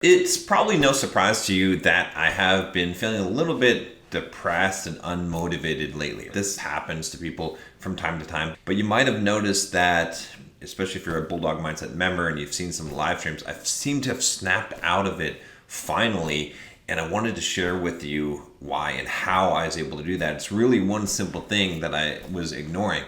It's probably no surprise to you that I have been feeling a little bit depressed and unmotivated lately. This happens to people from time to time, but you might have noticed that, especially if you're a Bulldog Mindset member and you've seen some live streams, I seem to have snapped out of it finally, and I wanted to share with you why and how I was able to do that. It's really one simple thing that I was ignoring.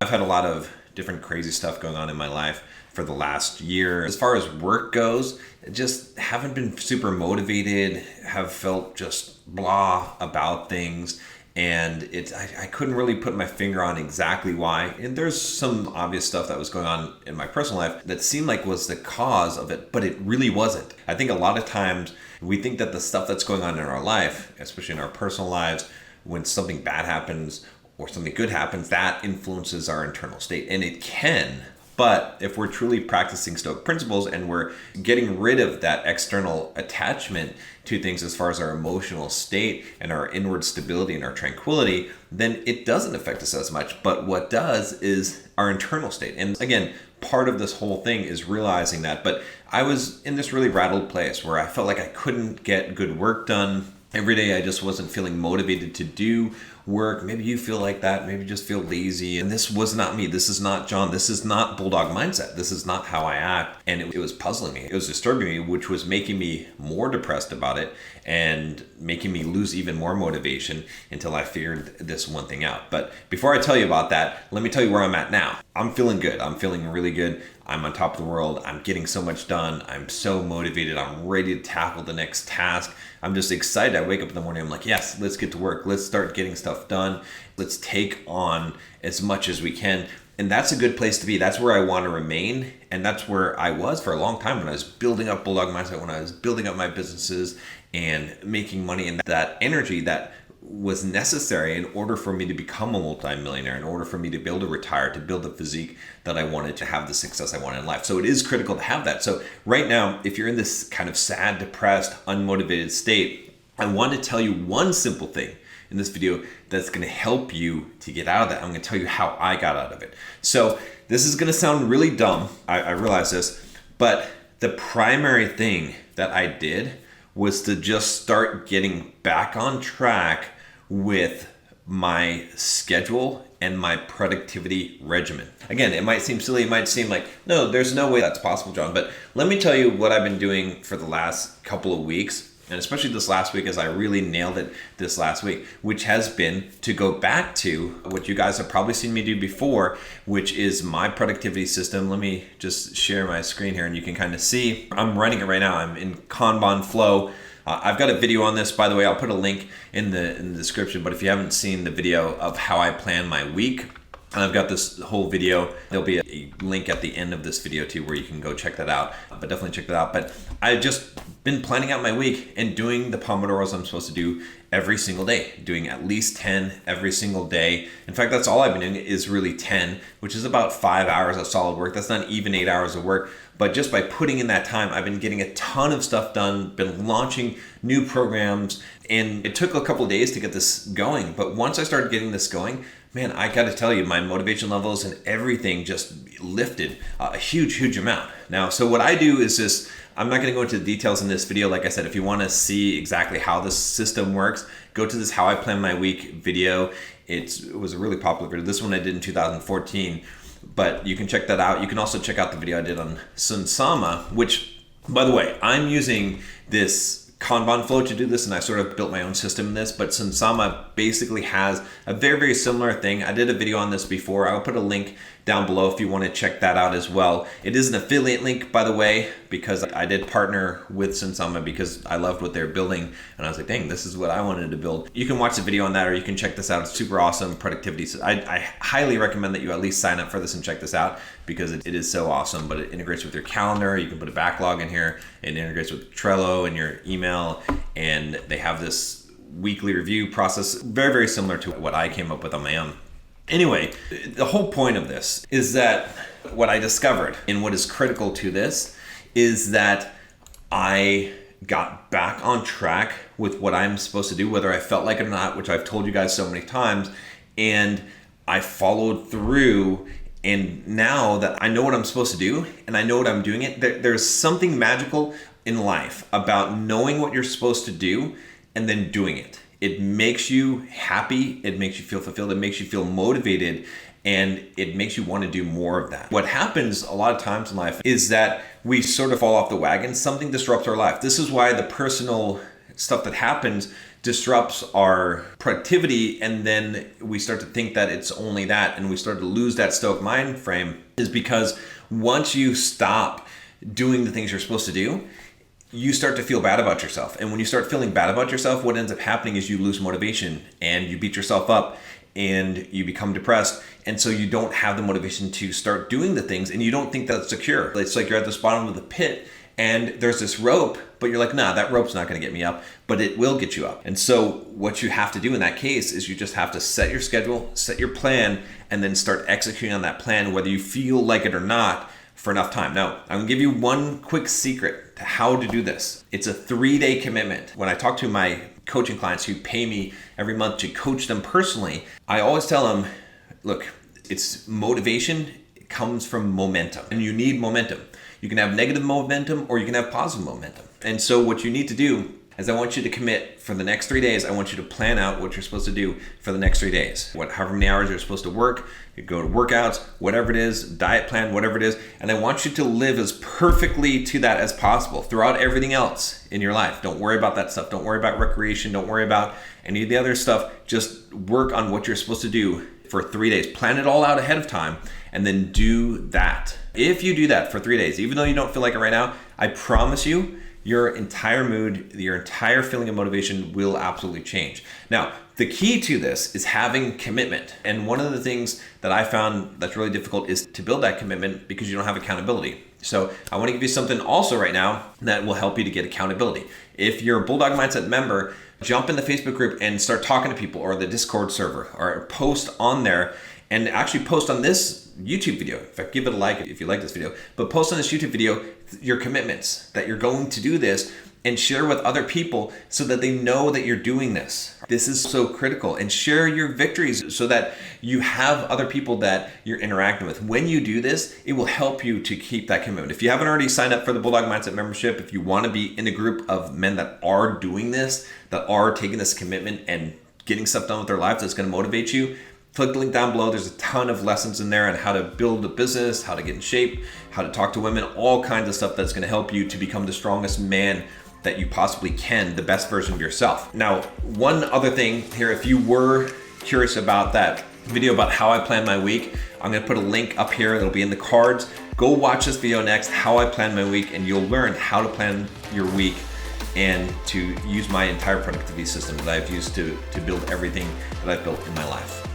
I've had a lot of different crazy stuff going on in my life for the last year. As far as work goes, just haven't been super motivated, have felt just blah about things. And I couldn't really put my finger on exactly why. And there's some obvious stuff that was going on in my personal life that seemed like was the cause of it, but it really wasn't. I think a lot of times we think that the stuff that's going on in our life, especially in our personal lives, when something bad happens or something good happens, that influences our internal state. And it can, but if we're truly practicing Stoic principles and we're getting rid of that external attachment to things as far as our emotional state and our inward stability and our tranquility, then it doesn't affect us as much. But what does is our internal state. And again, part of this whole thing is realizing that. But I was in this really rattled place where I felt like I couldn't get good work done. Every day I just wasn't feeling motivated to do work. Maybe you feel like that. Maybe you just feel lazy. And this was not me. This is not John. This is not Bulldog Mindset. This is not how I act. And it was puzzling me. It was disturbing me, which was making me more depressed about it and making me lose even more motivation until I figured this one thing out. But before I tell you about that, let me tell you where I'm at now. I'm feeling good. I'm feeling really good. I'm on top of the world. I'm getting so much done. I'm so motivated. I'm ready to tackle the next task. I'm just excited. I wake up in the morning. I'm like, yes, let's get to work. Let's start getting stuff done. Let's take on as much as we can. And that's a good place to be. That's where I want to remain. And that's where I was for a long time when I was building up Bulldog Mindset, when I was building up my businesses and making money, and that energy that was necessary in order for me to become a multimillionaire, in order for me to be able to retire, to build the physique that I wanted, to have the success I wanted in life. So it is critical to have that. So right now, if you're in this kind of sad, depressed, unmotivated state, I want to tell you one simple thing in this video that's going to help you to get out of that. I'm going to tell you how I got out of it. So this is going to sound really dumb. I realize this, but the primary thing that I did was to just start getting back on track with my schedule and my productivity regimen. Again, it might seem silly. It might seem like, no, there's no way that's possible, John. But let me tell you what I've been doing for the last couple of weeks, and especially this last week, as I really nailed it this last week, which has been to go back to what you guys have probably seen me do before, which is my productivity system. Let me just share my screen here and you can kind of see. I'm running it right now. I'm in KanbanFlow. I've got a video on this, by the way. I'll put a link in the description, but if you haven't seen the video of how I plan my week, and I've got this whole video. There'll be a link at the end of this video too where you can go check that out, but definitely check that out. But I've just been planning out my week and doing the Pomodoros I'm supposed to do every single day, doing at least 10 every single day. In fact, that's all I've been doing is really 10, which is about 5 hours of solid work. That's not even 8 hours of work. But just by putting in that time, I've been getting a ton of stuff done, been launching new programs, and it took a couple of days to get this going. But once I started getting this going, man, I got to tell you, my motivation levels and everything just lifted a huge amount. Now, so what I do is just, I'm not going to go into the details in this video. Like I said, if you want to see exactly how this system works, go to this How I Plan My Week video. It was a really popular video. This one I did in 2014, but you can check that out. You can also check out the video I did on Sunsama, which, by the way, I'm using this KanbanFlow to do this, and I sort of built my own system in this, but Sunsama basically has a very similar thing. I did a video on this before. I'll put a link down below if you want to check that out as well. It is an affiliate link, by the way, because I did partner with Sunsama because I loved what they're building, and I was like, dang, this is what I wanted to build. You can watch the video on that, or you can check this out. It's super awesome productivity. So I highly recommend that you at least sign up for this and check this out because it is so awesome, but it integrates with your calendar. You can put a backlog in here. It integrates with Trello and your email, and they have this weekly review process, very similar to what I came up with on my own. Anyway, the whole point of this is that what I discovered and what is critical to this is that I got back on track with what I'm supposed to do, whether I felt like it or not, which I've told you guys so many times, and I followed through. And now that I know what I'm supposed to do and I know what I'm doing it, there's something magical in life about knowing what you're supposed to do and then doing it. It makes you happy, it makes you feel fulfilled, it makes you feel motivated, and it makes you want to do more of that. What happens a lot of times in life is that we sort of fall off the wagon. Something disrupts our life. This is why the personal stuff that happens disrupts our productivity, and then we start to think that it's only that, and we start to lose that stoic mind frame, is because once you stop doing the things you're supposed to do, you start to feel bad about yourself. And when you start feeling bad about yourself, what ends up happening is you lose motivation and you beat yourself up and you become depressed. And so you don't have the motivation to start doing the things, and you don't think that's secure. It's like you're at the bottom of the pit and there's this rope, but you're like, nah, that rope's not gonna get me up, but it will get you up. And so what you have to do in that case is you just have to set your schedule, set your plan, and then start executing on that plan, whether you feel like it or not, for enough time. Now, I'm gonna give you one quick secret to how to do this. It's a 3-day commitment. When I talk to my coaching clients who pay me every month to coach them personally, I always tell them, look, it's motivation comes from momentum, and you need momentum. You can have negative momentum or you can have positive momentum. And so what you need to do is I want you to commit for the next 3 days. I want you to plan out what you're supposed to do for the next 3 days. However many hours you're supposed to work, you go to workouts, whatever it is, diet plan, whatever it is. And I want you to live as perfectly to that as possible throughout everything else in your life. Don't worry about that stuff. Don't worry about recreation. Don't worry about any of the other stuff. Just work on what you're supposed to do for 3 days. Plan it all out ahead of time and then do that. If you do that for 3 days, even though you don't feel like it right now, I promise you, your entire mood, your entire feeling of motivation will absolutely change. Now, the key to this is having commitment. And one of the things that I found that's really difficult is to build that commitment because you don't have accountability. So I want to give you something also right now that will help you to get accountability. If you're a Bulldog Mindset member, jump in the Facebook group and start talking to people, or the Discord server, or post on there, and actually post on this YouTube video. In fact, give it a like if you like this video, but post on this YouTube video your commitments that you're going to do this, and share with other people so that they know that you're doing this. This is so critical. And share your victories so that you have other people that you're interacting with. When you do this, it will help you to keep that commitment. If you haven't already signed up for the Bulldog Mindset membership, if you want to be in a group of men that are doing this, that are taking this commitment and getting stuff done with their lives that's going to motivate you, click the link down below. There's a ton of lessons in there on how to build a business, how to get in shape, how to talk to women, all kinds of stuff that's going to help you to become the strongest man that you possibly can, the best version of yourself. Now, one other thing here, if you were curious about that video about how I plan my week, I'm gonna put a link up here that'll be in the cards. Go watch this video next, how I plan my week, and you'll learn how to plan your week and to use my entire productivity system that I've used to build everything that I've built in my life.